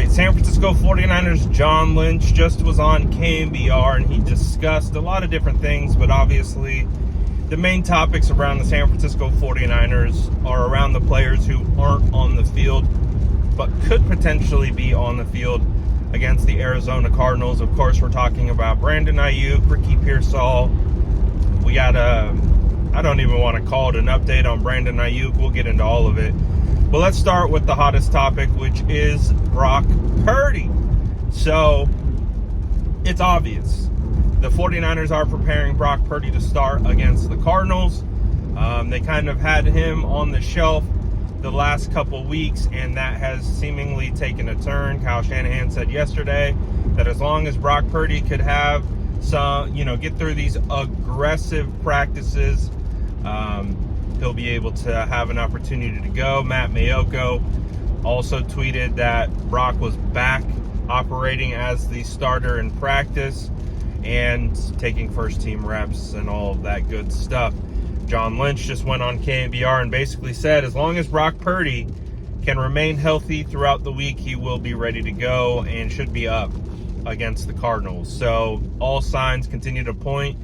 right, San Francisco 49ers John Lynch just was on KMBR, and he discussed a lot of different things, but obviously the main topics around the San Francisco 49ers are around the players who aren't on the field but could potentially be on the field against the Arizona Cardinals. Of course, we're talking about Brandon Aiyuk, Ricky Pearsall. We got I don't even want to call it an update on Brandon Aiyuk. We'll get into all of it. But let's start with the hottest topic, which is Brock Purdy. So, it's obvious. The 49ers are preparing Brock Purdy to start against the Cardinals. They kind of had him on the shelf the last couple weeks, and that has seemingly taken a turn. Kyle Shanahan said yesterday that as long as Brock Purdy could have some, get through these aggressive practices, he'll be able to have an opportunity to go. Matt Mayoko also tweeted that Brock was back operating as the starter in practice and taking first-team reps and all of that good stuff. John Lynch just went on KMBR and basically said as long as Brock Purdy can remain healthy throughout the week, he will be ready to go and should be up against the Cardinals. So all signs continue to point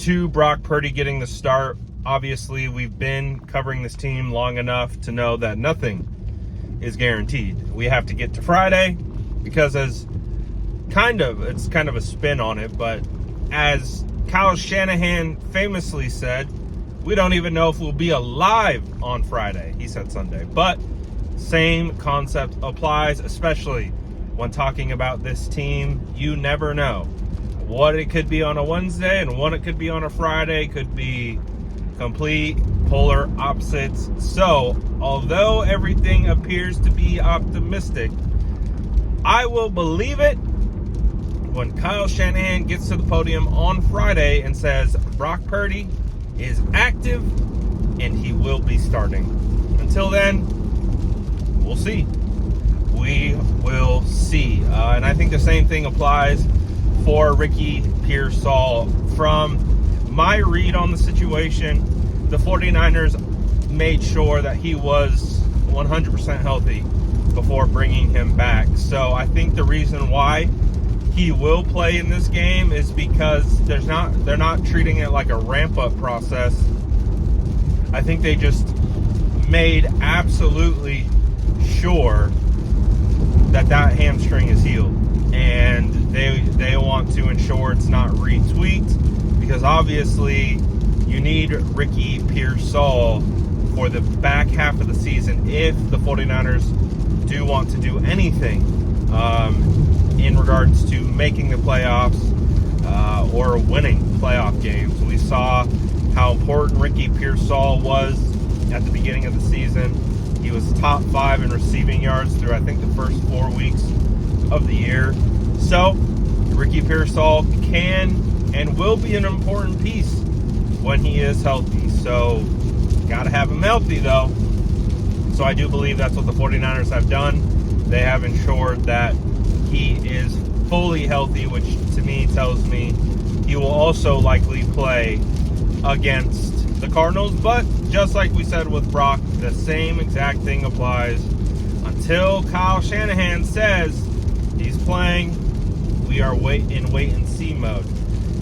to Brock Purdy getting the start. Obviously, we've been covering this team long enough to know that nothing is guaranteed. We have to get to Friday because it's kind of a spin on it, but as Kyle Shanahan famously said, we don't even know if we'll be alive on Friday. He said Sunday, but same concept applies, especially when talking about this team. You never know what it could be on a Wednesday and what it could be on a Friday. Could be complete polar opposites. So, although everything appears to be optimistic, I will believe it when Kyle Shanahan gets to the podium on Friday and says Brock Purdy is active and he will be starting. Until then, we'll see. We will see. And I think the same thing applies for Ricky Pearsall. From my read on the situation, the 49ers made sure that he was 100% healthy before bringing him back. So I think the reason why he will play in this game is because they're not treating it like a ramp-up process. I think they just made absolutely sure that hamstring is healed, and they want to ensure it's not retweaked, because obviously you need Ricky Pearsall for the back half of the season if the 49ers do want to do anything in regards to making the playoffs or winning playoff games. We saw how important Ricky Pearsall was at the beginning of the season. He was top 5 in receiving yards through, I think, the first 4 weeks of the year. So, Ricky Pearsall can and will be an important piece when he is healthy. So, got to have him healthy, though. So, I do believe that's what the 49ers have done. They have ensured that he is fully healthy, which to me tells me he will also likely play against the Cardinals. But just like we said with Brock, the same exact thing applies. Until Kyle Shanahan says he's playing, we are in wait and see mode.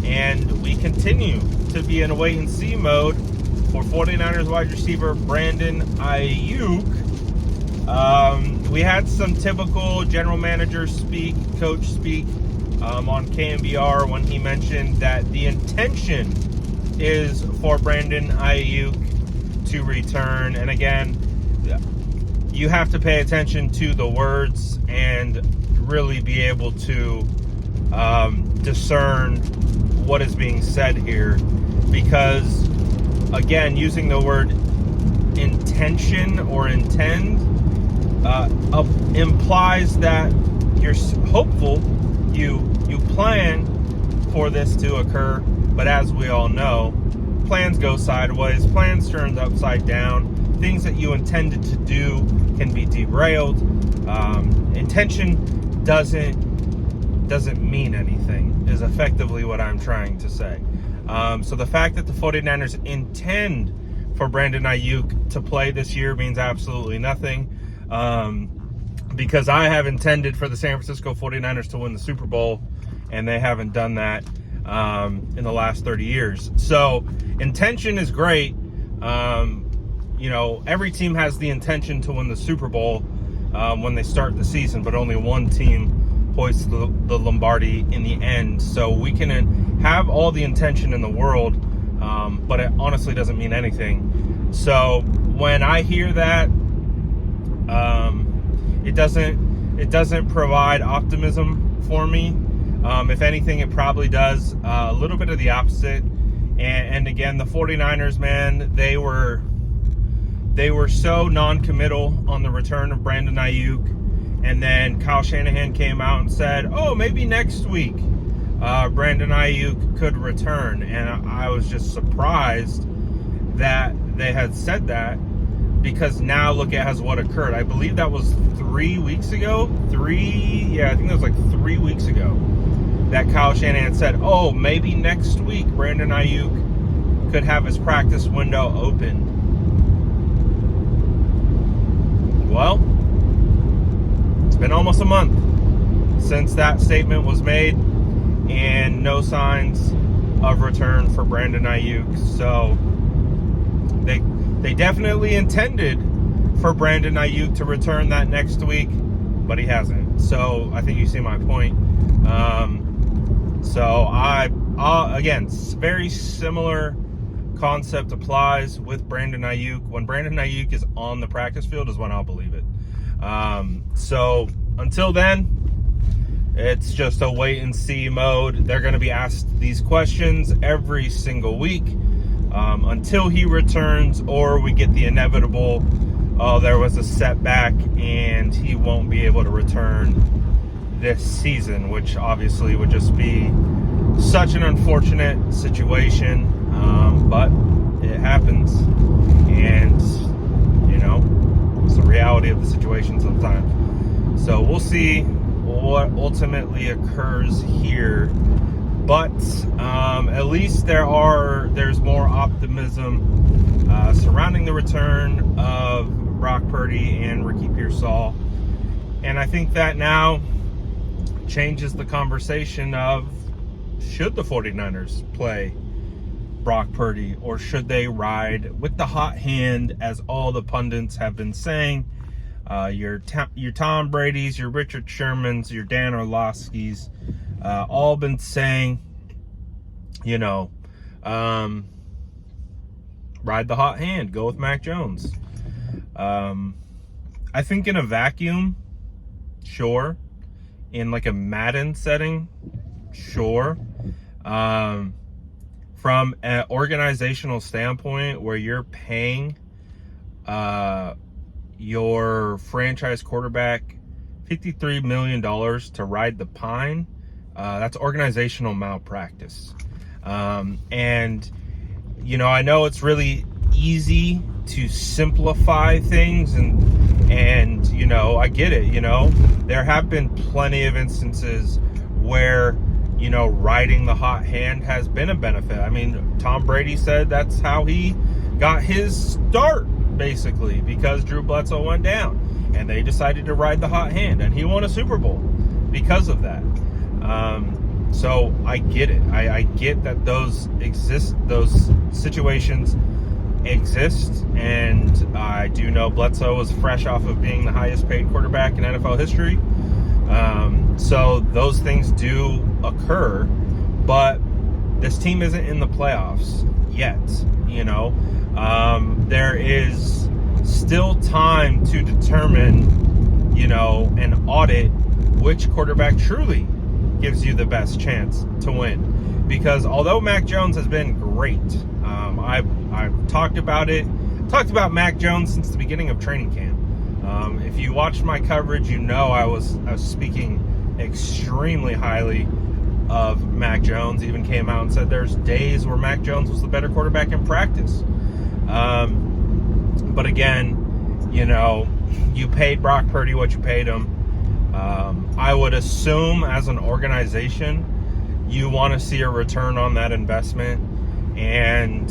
And we continue to be in wait and see mode for 49ers wide receiver Brandon Aiyuk. We had some typical general manager speak, coach speak on KMBR when he mentioned that the intention is for Brandon Aiyuk to return. And again, you have to pay attention to the words and really be able to discern what is being said here, because again, using the word intention or intend implies that you're hopeful, you plan for this to occur. But as we all know, plans go sideways, plans turn upside down. Things that you intended to do can be derailed. Intention doesn't mean anything, is effectively what I'm trying to say. So the fact that the 49ers intend for Brandon Aiyuk to play this year means absolutely nothing. because I have intended for the San Francisco 49ers to win the Super Bowl, and they haven't done that in the last 30 years. So intention is great. Every team has the intention to win the Super Bowl when they start the season, but only one team hoists the Lombardi in the end. So we can have all the intention in the world, but it honestly doesn't mean anything. So when I hear that, it doesn't provide optimism for me. If anything, it probably does a little bit of the opposite. And again, the 49ers, man, they were so non-committal on the return of Brandon Aiyuk. And then Kyle Shanahan came out and said, oh, maybe next week Brandon Aiyuk could return. And I was just surprised that they had said that, because now look at what occurred. I believe that was 3 weeks ago. I think that was like 3 weeks ago that Kyle Shanahan said, oh, maybe next week Brandon Aiyuk could have his practice window open. Well, it's been almost a month since that statement was made, and no signs of return for Brandon Aiyuk. So they definitely intended for Brandon Aiyuk to return that next week, but he hasn't. So I think you see my point. Again, very similar concept applies with Brandon Aiyuk. When Brandon Aiyuk is on the practice field is when I'll believe it. So until then, it's just a wait and see mode. They're going to be asked these questions every single week until he returns, or we get the inevitable, oh, there was a setback and he won't be able to return this season, which obviously would just be such an unfortunate situation. But it happens, and it's the reality of the situation sometimes. So we'll see what ultimately occurs here, but at least there's more optimism surrounding the return of Brock Purdy and Ricky Pearsall, and I think that now changes the conversation of, should the 49ers play Brock Purdy, or should they ride with the hot hand, as all the pundits have been saying? Your Tom Brady's, your Richard Sherman's, your Dan Orlovsky's, all been saying, ride the hot hand, go with Mac Jones. I think in a vacuum, sure. In like a Madden setting, sure. From an organizational standpoint, where you're paying your franchise quarterback $53 million to ride the pine, that's organizational malpractice. And I know it's really easy to simplify things, and I get it. There have been plenty of instances where riding the hot hand has been a benefit. I mean, Tom Brady said that's how he got his start, basically, because Drew Bledsoe went down and they decided to ride the hot hand, and he won a Super Bowl because of that. So I get it. I get that those situations exist, and I do know Bledsoe was fresh off of being the highest paid quarterback in NFL history. So those things do occur, but this team isn't in the playoffs yet. There is still time to determine, and audit which quarterback truly gives you the best chance to win. Because although Mac Jones has been great, I've talked about Mac Jones since the beginning of training camp. If you watched my coverage, I was speaking extremely highly of Mac Jones. Even came out and said there's days where Mac Jones was the better quarterback in practice. But again, you paid Brock Purdy what you paid him. I would assume as an organization, you want to see a return on that investment. And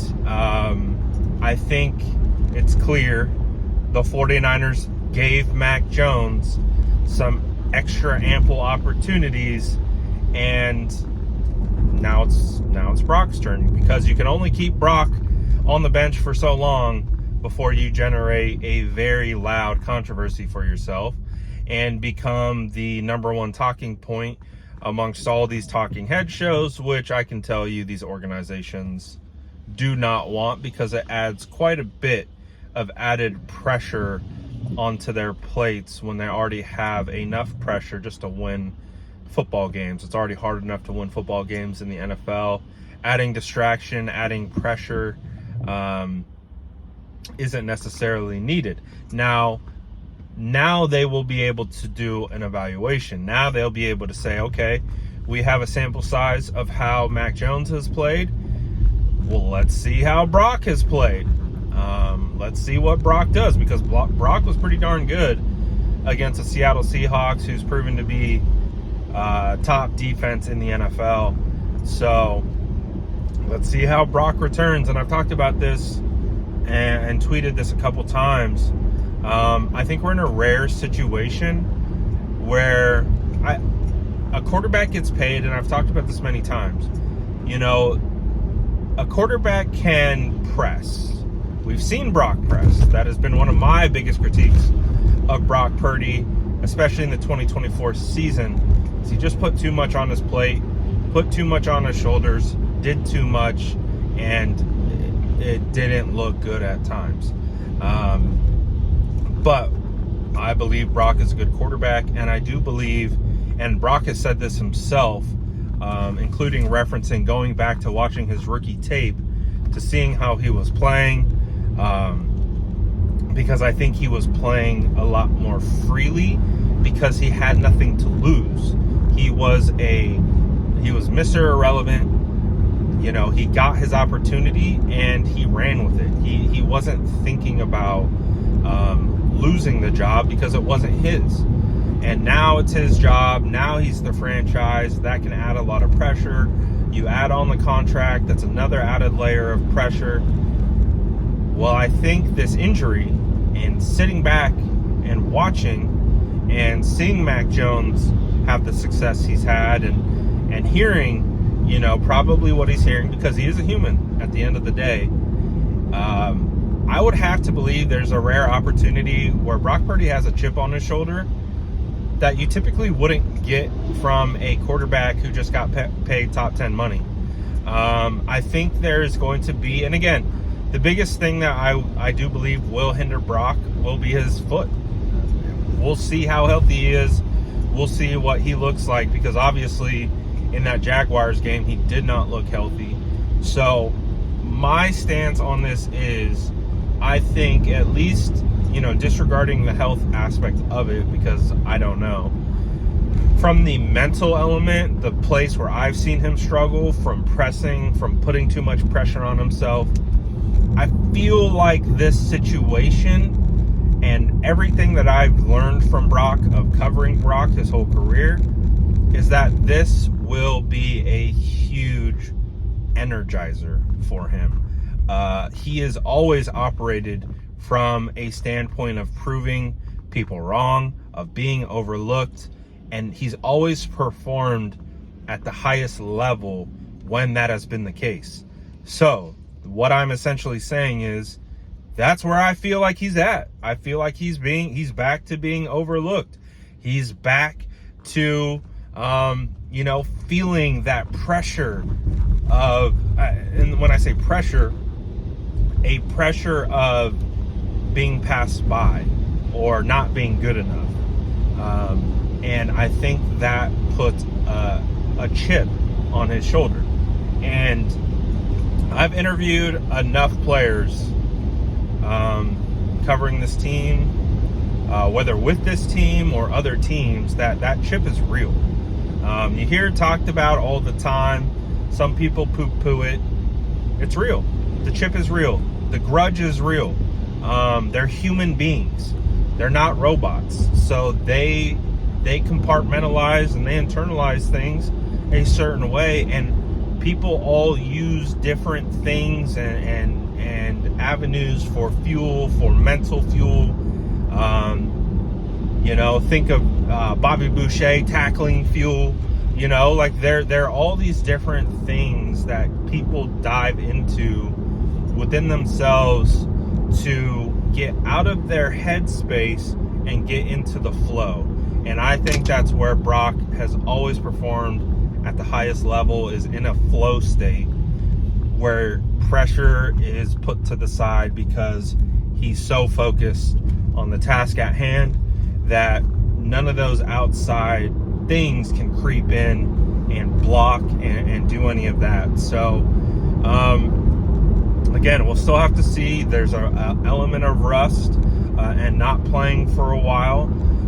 I think it's clear the 49ers gave Mac Jones some extra ample opportunities, and now it's Brock's turn, because you can only keep Brock on the bench for so long before you generate a very loud controversy for yourself and become the number one talking point amongst all these talking head shows, which I can tell you these organizations do not want, because it adds quite a bit of added pressure onto their plates when they already have enough pressure just to win football games. It's already hard enough to win football games in the NFL. Adding distraction, adding pressure isn't necessarily needed. Now they will be able to do an evaluation. Now they'll be able to say, okay, we have a sample size of how Mac Jones has played. Well, let's see how Brock has played. Let's see what Brock does, because Brock was pretty darn good against the Seattle Seahawks, who's proven to be top defense in the NFL. So let's see how Brock returns. And I've talked about this and tweeted this a couple times. I think we're in a rare situation where a quarterback gets paid, and I've talked about this many times. You know, a quarterback can press. We've seen Brock press. That has been one of my biggest critiques of Brock Purdy, especially in the 2024 season. Is he just put too much on his plate, put too much on his shoulders, did too much, and it didn't look good at times. But I believe Brock is a good quarterback, and I do believe, and Brock has said this himself, including referencing going back to watching his rookie tape to seeing how he was playing, because I think he was playing a lot more freely because he had nothing to lose. He was Mr. Irrelevant. You know, he got his opportunity and he ran with it. He wasn't thinking about losing the job, because it wasn't his. And now it's his job. Now he's the franchise. That can add a lot of pressure. You add on the contract, that's another added layer of pressure. Well, I think this injury, and sitting back and watching and seeing Mac Jones have the success he's had, and hearing, you know, probably what he's hearing, because he is a human at the end of the day, I would have to believe there's a rare opportunity where Brock Purdy has a chip on his shoulder that you typically wouldn't get from a quarterback who just got paid top 10 money. I think there's going to be, and again, the biggest thing that I do believe will hinder Brock will be his foot. We'll see how healthy he is. We'll see what he looks like, because obviously in that Jaguars game, he did not look healthy. So my stance on this is, I think, at least, you know, disregarding the health aspect of it, because I don't know, from the mental element, the place where I've seen him struggle, from pressing, from putting too much pressure on himself, I feel like this situation and everything that I've learned from Brock, of covering Brock his whole career, is that this will be a huge energizer for him. He has always operated from a standpoint of proving people wrong, of being overlooked, and he's always performed at the highest level when that has been the case. So what I'm essentially saying is, that's where I feel like he's at. I feel like he's back to being overlooked. He's back to, you know, feeling that pressure of, and when I say pressure, a pressure of being passed by or not being good enough. And I think that puts a chip on his shoulder. And I've interviewed enough players covering this team, whether with this team or other teams, that chip is real. You hear it talked about all the time. Some people poo-poo it. It's real. The chip is real. The grudge is real. They're human beings. They're not robots. So they compartmentalize and they internalize things a certain way, and people all use different things and avenues for fuel, for mental fuel. You know, think of Bobby Boucher tackling fuel. You know, like there are all these different things that people dive into within themselves to get out of their headspace and get into the flow. And I think that's where Brock has always performed at the highest level, is in a flow state where pressure is put to the side because he's so focused on the task at hand that none of those outside things can creep in and block and do any of that. So again, we'll still have to see. There's an element of rust and not playing for a while.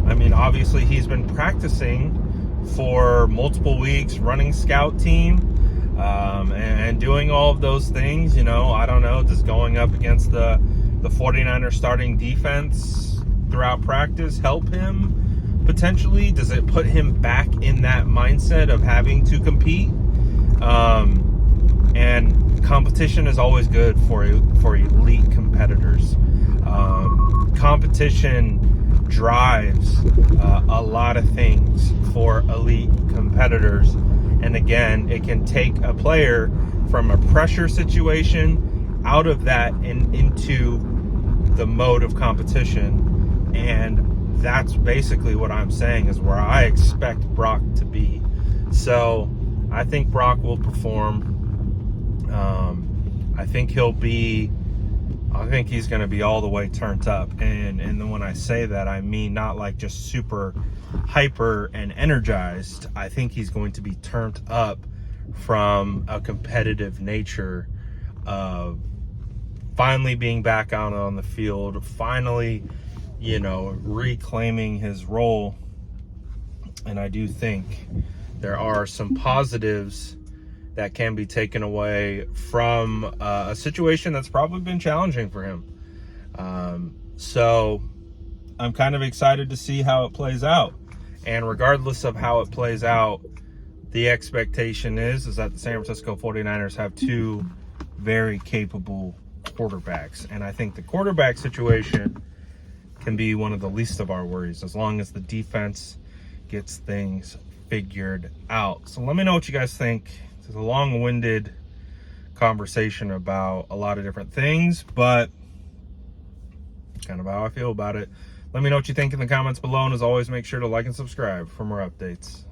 I mean, obviously he's been practicing for multiple weeks, running scout team and doing all of those things. You know, I don't know, does going up against the 49ers starting defense throughout practice help him? Potentially, does it put him back in that mindset of having to compete? And competition is always good for elite competitors. Competition drives a lot of things for elite competitors. And again, it can take a player from a pressure situation out of that and into the mode of competition. And that's basically what I'm saying is where I expect Brock to be. So I think Brock will perform. I think he's going to be all the way turned up. And then when I say that, I mean not like just super hyper and energized. I think he's going to be turned up from a competitive nature of finally being back out on the field, finally, you know, reclaiming his role. And I do think there are some positives that can be taken away from a situation that's probably been challenging for him. So I'm kind of excited to see how it plays out. And regardless of how it plays out, the expectation is that the San Francisco 49ers have two very capable quarterbacks. And I think the quarterback situation can be one of the least of our worries as long as the defense gets things figured out. So let me know what you guys think. It's a long-winded conversation about a lot of different things, but kind of how I feel about it. Let me know what you think in the comments below, and as always, make sure to like and subscribe for more updates.